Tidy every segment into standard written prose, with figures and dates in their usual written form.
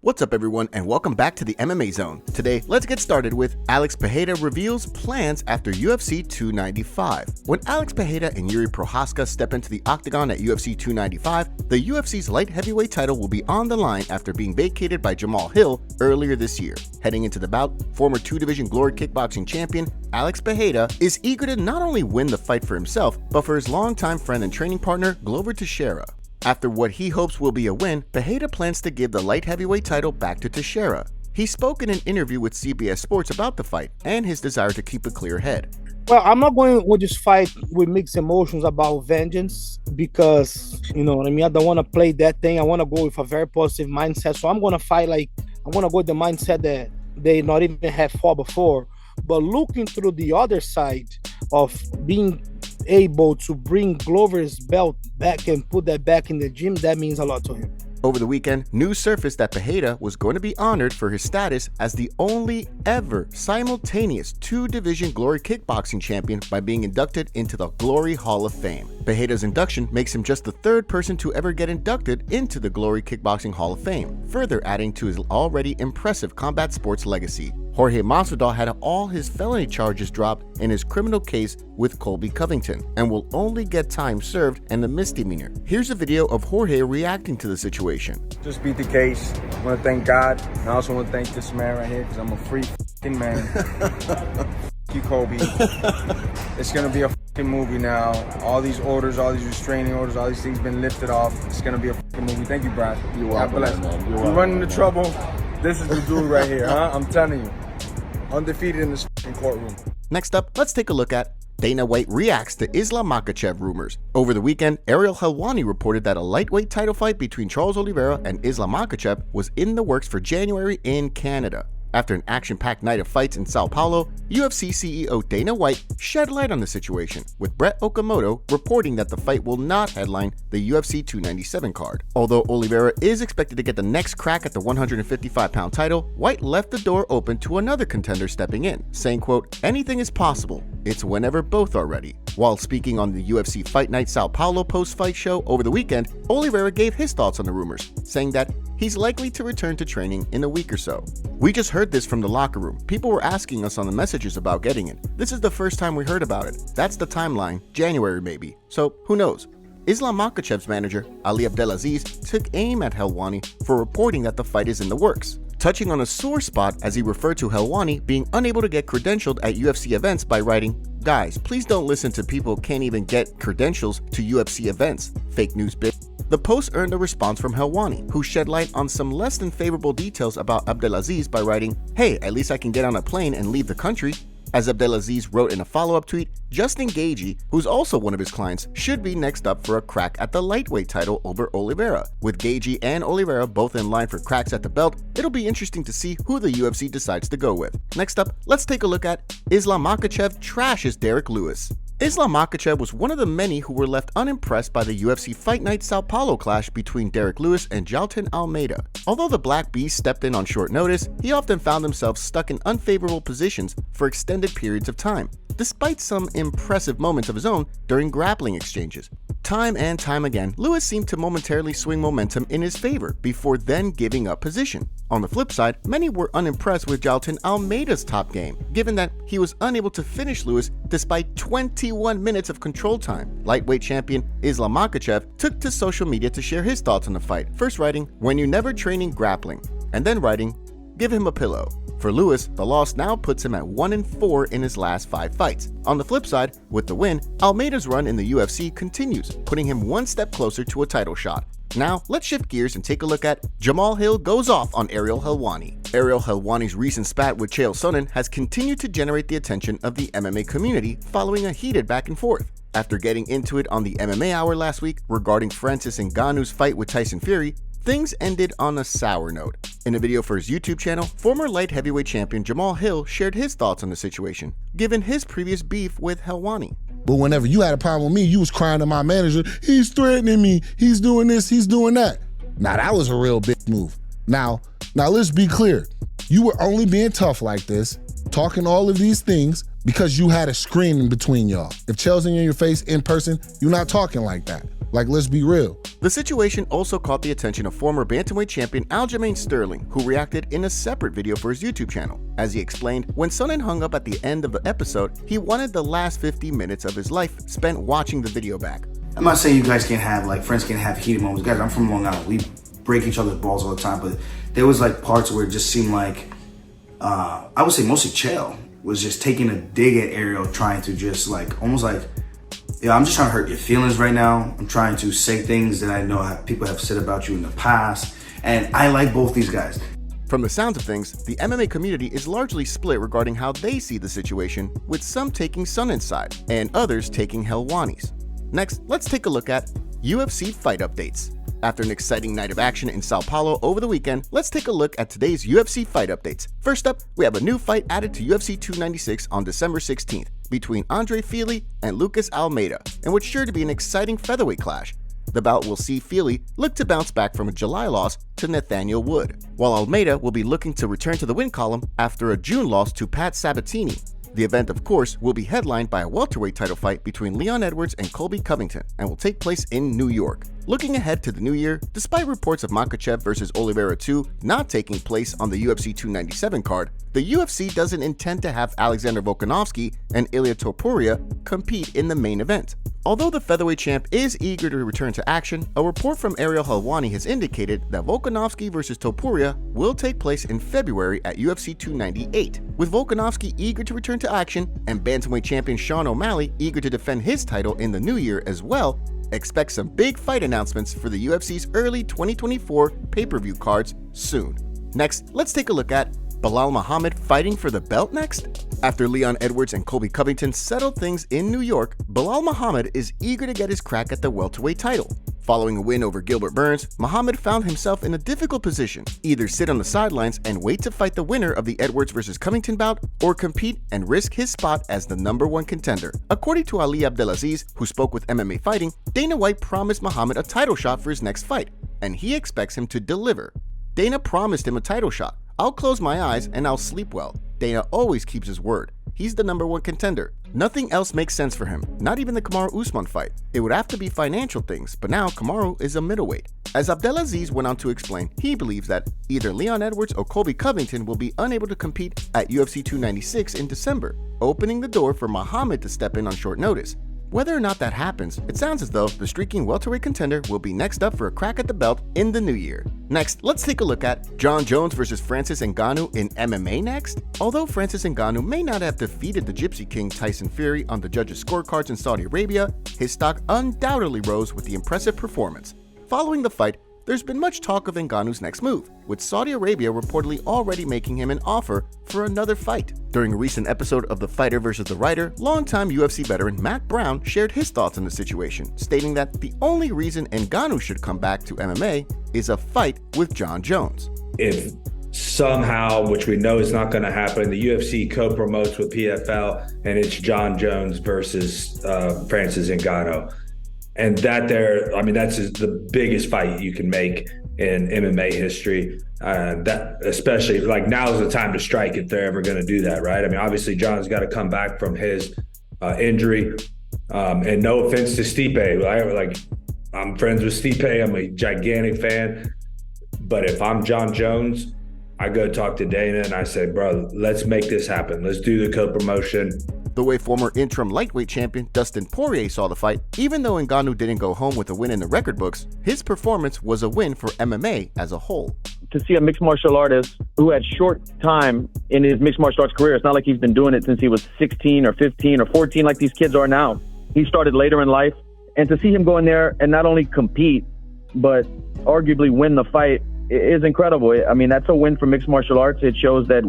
What's up everyone and welcome back to the MMA Zone. Today, let's get started with Alex Pereira reveals plans after UFC 295. When Alex Pereira and Yuri Prochazka step into the octagon at UFC 295, the UFC's light heavyweight title will be on the line after being vacated by Jamahal Hill earlier this year. Heading into the bout, former 2-division Glory Kickboxing champion Alex Pereira is eager to not only win the fight for himself, but for his longtime friend and training partner Glover Teixeira. After what he hopes will be a win, Pereira plans to give the light heavyweight title back to Teixeira. He spoke in an interview with CBS Sports about the fight and his desire to keep a clear head. Well, I'm not going with this fight with mixed emotions about vengeance because, you know what I mean? I don't want to play that thing. I want to go with a very positive mindset. So I'm going to fight I want to go with the mindset that they not even have fought before. But looking through the other side of being able to bring Glover's belt back and put that back in the gym, that means a lot to him. Over the weekend, news surfaced that Pereira was going to be honored for his status as the only ever simultaneous 2-division Glory Kickboxing champion by being inducted into the Glory Hall of Fame. Pereira's induction makes him just the third person to ever get inducted into the Glory Kickboxing Hall of Fame, further adding to his already impressive combat sports legacy. Jorge Masvidal had all his felony charges dropped in his criminal case with Colby Covington and will only get time served and a misdemeanor. Here's a video of Jorge reacting to the situation. Just beat the case. I want to thank God. And I also want to thank this man right here because I'm a free f***ing man. You, Colby. It's going to be a f***ing movie now. All these orders, all these restraining orders, all these things been lifted off. It's going to be a f***ing movie. Thank you, Brad. You're welcome, man. You're running into trouble. This is the dude right here, huh? I'm telling you. Undefeated in this f***ing courtroom. Next up, let's take a look at Dana White reacts to Islam Makhachev rumors. Over the weekend, Ariel Helwani reported that a lightweight title fight between Charles Oliveira and Islam Makhachev was in the works for January in Canada. After an action-packed night of fights in Sao Paulo, UFC CEO Dana White shed light on the situation, with Brett Okamoto reporting that the fight will not headline the UFC 297 card. Although Oliveira is expected to get the next crack at the 155-pound title, White left the door open to another contender stepping in, saying, quote, "Anything is possible. It's whenever both are ready." While speaking on the UFC Fight Night Sao Paulo post-fight show over the weekend, Oliveira gave his thoughts on the rumors, saying that he's likely to return to training in a week or so. "We just heard this from the locker room. People were asking us on the messages about getting it. This is the first time we heard about it. That's the timeline, January maybe. So who knows?" Islam Makhachev's manager, Ali Abdelaziz, took aim at Helwani for reporting that the fight is in the works, touching on a sore spot as he referred to Helwani being unable to get credentialed at UFC events by writing, "Guys, please don't listen to people who can't even get credentials to UFC events. Fake news bitch." The post earned a response from Helwani, who shed light on some less than favorable details about Abdelaziz by writing, "Hey, at least I can get on a plane and leave the country." As Abdelaziz wrote in a follow-up tweet, Justin Gaethje, who's also one of his clients, should be next up for a crack at the lightweight title over Oliveira. With Gaethje and Oliveira both in line for cracks at the belt, it'll be interesting to see who the UFC decides to go with. Next up, let's take a look at Islam Makhachev trashes Derrick Lewis. Islam Makhachev was one of the many who were left unimpressed by the UFC Fight Night Sao Paulo clash between Derrick Lewis and Jailton Almeida. Although the Black Beast stepped in on short notice, he often found himself stuck in unfavorable positions for extended periods of time, despite some impressive moments of his own during grappling exchanges. Time and time again, Lewis seemed to momentarily swing momentum in his favor before then giving up position. On the flip side, many were unimpressed with Jailton Almeida's top game, given that he was unable to finish Lewis despite 21 minutes of control time. Lightweight champion Islam Makhachev took to social media to share his thoughts on the fight, first writing, "When you never training grappling," and then writing, "Give him a pillow." For Lewis, the loss now puts him at 1-4 in his last 5 fights. On the flip side, with the win, Almeida's run in the UFC continues, putting him one step closer to a title shot. Now, let's shift gears and take a look at Jamahal Hill goes off on Ariel Helwani. Ariel Helwani's recent spat with Chael Sonnen has continued to generate the attention of the MMA community following a heated back and forth. After getting into it on the MMA Hour last week regarding Francis Ngannou's fight with Tyson Fury, things ended on a sour note. In a video for his YouTube channel, former light heavyweight champion Jamahal Hill shared his thoughts on the situation, given his previous beef with Helwani. But whenever you had a problem with me, you was crying to my manager, "He's threatening me, he's doing this, he's doing that." Now that was a real big move. Now let's be clear. You were only being tough like this, talking all of these things, because you had a screen in between y'all. If Chael's in your face in person, you're not talking like that. Like, let's be real. The situation also caught the attention of former bantamweight champion Aljamain Sterling, who reacted in a separate video for his YouTube channel. As he explained, when Sonnen hung up at the end of the episode, he wanted the last 50 minutes of his life spent watching the video back. I'm not saying you guys can't have, like, friends can't have heated moments. Guys, I'm from Long Island. We break each other's balls all the time, but there was, like, parts where it just seemed like, I would say mostly Chael was just taking a dig at Ariel, trying to just, like, almost like, yeah, I'm just trying to hurt your feelings right now. I'm trying to say things that I know people have said about you in the past. And I like both these guys. From the sounds of things, the MMA community is largely split regarding how they see the situation, with some taking Sonnen's side and others taking Helwani's. Next, let's take a look at UFC Fight Updates. After an exciting night of action in Sao Paulo over the weekend, let's take a look at today's UFC Fight Updates. First up, we have a new fight added to UFC 296 on December 16th between Andre Fili and Lucas Almeida, and what's sure to be an exciting featherweight clash. The bout will see Fili look to bounce back from a July loss to Nathaniel Wood, while Almeida will be looking to return to the win column after a June loss to Pat Sabatini. The event, of course, will be headlined by a welterweight title fight between Leon Edwards and Colby Covington and will take place in New York. Looking ahead to the new year, despite reports of Makhachev versus Oliveira 2 not taking place on the UFC 297 card, the UFC doesn't intend to have Alexander Volkanovski and Ilia Topuria compete in the main event. Although the featherweight champ is eager to return to action, a report from Ariel Helwani has indicated that Volkanovski versus Topuria will take place in February at UFC 298. With Volkanovski eager to return to action and bantamweight champion Sean O'Malley eager to defend his title in the new year as well, expect some big fight announcements for the UFC's early 2024 pay-per-view cards soon. Next, let's take a look at Belal Muhammad fighting for the belt next? After Leon Edwards and Colby Covington settled things in New York, Belal Muhammad is eager to get his crack at the welterweight title. Following a win over Gilbert Burns, Muhammad found himself in a difficult position: either sit on the sidelines and wait to fight the winner of the Edwards versus Covington bout, or compete and risk his spot as the #1 contender. According to Ali Abdelaziz, who spoke with MMA Fighting, Dana White promised Muhammad a title shot for his next fight, and he expects him to deliver. Dana promised him a title shot. "I'll close my eyes and I'll sleep well." Dana always keeps his word. He's the #1 contender. Nothing else makes sense for him, not even the Kamaru Usman fight. It would have to be financial things, but now Kamaru is a middleweight. As Abdelaziz went on to explain, he believes that either Leon Edwards or Colby Covington will be unable to compete at UFC 296 in December, opening the door for Muhammad to step in on short notice. Whether or not that happens, it sounds as though the streaking welterweight contender will be next up for a crack at the belt in the new year. Next, let's take a look at Jon Jones versus Francis Ngannou in MMA next. Although Francis Ngannou may not have defeated the Gypsy King Tyson Fury on the judges' scorecards in Saudi Arabia, his stock undoubtedly rose with the impressive performance. Following the fight, there's been much talk of Ngannou's next move, with Saudi Arabia reportedly already making him an offer for another fight. During a recent episode of The Fighter vs. the Writer, longtime UFC veteran Matt Brown shared his thoughts on the situation, stating that the only reason Ngannou should come back to MMA is a fight with Jon Jones. If somehow, which we know is not going to happen, the UFC co-promotes with PFL and it's Jon Jones versus Francis Ngannou. And that's the biggest fight you can make in MMA history. That especially, like, now's the time to strike if they're ever going to do that, right? I mean, obviously John's got to come back from his injury. And no offense to Stipe, I'm friends with Stipe. I'm a gigantic fan. But if I'm Jon Jones, I go talk to Dana and I say, bro, let's make this happen. Let's do the co-promotion. The way former interim lightweight champion Dustin Poirier saw the fight, even though Ngannou didn't go home with a win in the record books, his performance was a win for MMA as a whole. To see a mixed martial artist who had short time in his mixed martial arts career, it's not like he's been doing it since he was 16 or 15 or 14 like these kids are now. He started later in life. And to see him go in there and not only compete, but arguably win the fight is incredible. I mean, that's a win for mixed martial arts. It shows that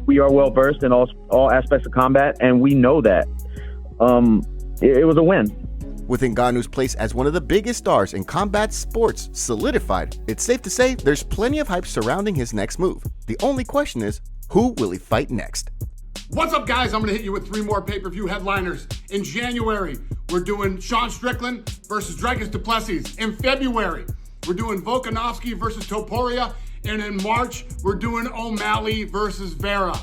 we are well versed in all aspects of combat, and we know that. It was a win. With Ngannou's place as one of the biggest stars in combat sports solidified, it's safe to say there's plenty of hype surrounding his next move. The only question is, who will he fight next? What's up, guys? I'm going to hit you with 3 more pay-per-view headliners. In January, we're doing Sean Strickland versus Dricus du Plessis. In February, we're doing Volkanovski versus Topuria. And in March, we're doing O'Malley versus Vera.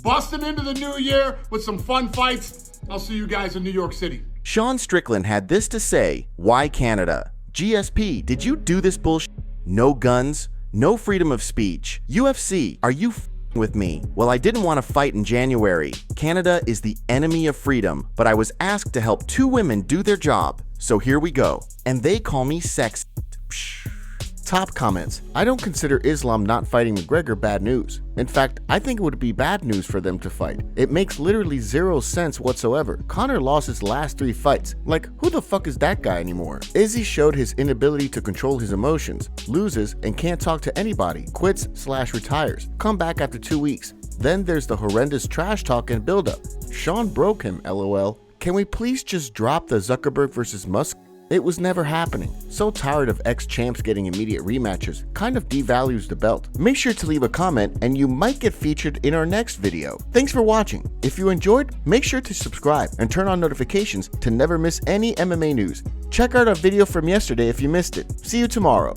Busting into the new year with some fun fights. I'll see you guys in New York City. Sean Strickland had this to say: why Canada? GSP, did you do this bullshit? No guns, no freedom of speech. UFC, are you with me? Well, I didn't want to fight in January. Canada is the enemy of freedom, but I was asked to help 2 women do their job. So here we go. And they call me sex. Top comments. I don't consider Islam not fighting McGregor bad news. In fact, I think it would be bad news for them to fight. It makes literally 0 sense whatsoever. Conor lost his last 3 fights. Like, who the fuck is that guy anymore? Izzy showed his inability to control his emotions, loses and can't talk to anybody, quits/retires, come back after 2 weeks. Then there's the horrendous trash talk and buildup. Sean broke him, lol. Can we please just drop the Zuckerberg versus Musk? It was never happening. So tired of ex-champs getting immediate rematches. Kind of devalues the belt. Make sure to leave a comment and you might get featured in our next video. Thanks for watching. If you enjoyed, make sure to subscribe and turn on notifications to never miss any MMA news. Check out our video from yesterday if you missed it. See you tomorrow.